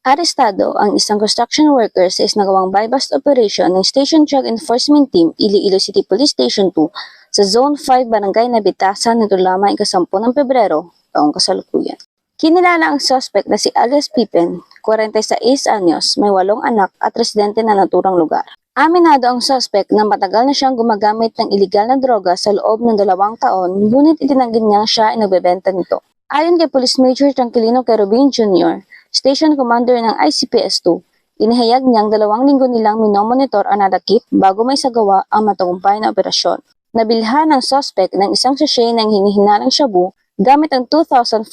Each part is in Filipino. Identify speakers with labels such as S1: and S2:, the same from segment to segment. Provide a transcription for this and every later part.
S1: Arestado ang isang construction worker sa isinagawang buy-bust operation ng Station Drug Enforcement Team Iloilo City Police Station 2 sa Zone 5 Barangay Nabitasan nito lamang ika-10 ng Pebrero, taong kasalukuyan. Kinilala ang suspect na si alias Pippen, 46 anyos, may 8 anak at residente na naturang lugar. Aminado ang suspect na matagal na siyang gumagamit ng iligal na droga sa loob ng 2 taon, ngunit itinanggi niyang siya ay nagbebenta nito. Ayon kay Police Major Tranquilino Querubin Jr., Station Commander ng ICPS-2, inihayag niyang 2 linggo nilang minomonitor ang nadakip bago may sagawa ang matagumpay na operasyon. Nabilhan ng suspect ng isang sachet ng hinihinalang shabu gamit ang 2,500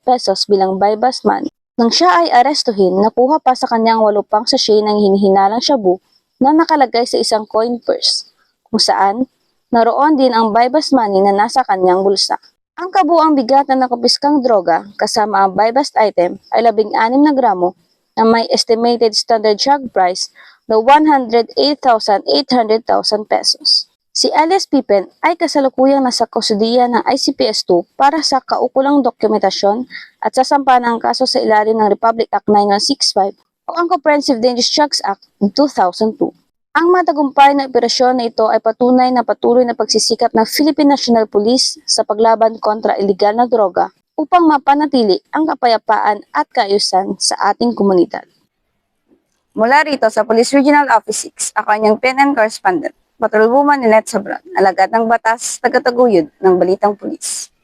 S1: pesos bilang buy-bust money. Nang siya ay arestuhin, nakuha pa sa kanyang 8 pang sachet ng hinihinalang shabu na nakalagay sa isang coin purse, kung saan naroon din ang buy-bust money na nasa kanyang bulsa. Ang kabuang bigat na nakupiskang droga kasama ang buy-bust item ay 16 na gramo na may estimated standard drug price na 108,800,000 pesos. Si alias Pippen ay kasalukuyang nasa kustudiya ng ICPS-2 para sa kaukulang dokumentasyon at sasampa ng kaso sa ilalim ng Republic Act 9165 o ang Comprehensive Dangerous Drugs Act 2002. Ang matagumpay na operasyon na ito ay patunay na patuloy na pagsisikap ng Philippine National Police sa paglaban kontra iligal na droga upang mapanatili ang kapayapaan at kaayusan sa ating komunidad. Mula rito sa Police Regional Office 6, ako ang PNN Correspondent, Patrolwoman Ninette Sabran, alagad ng batas, tagataguyod ng Balitang Pulis.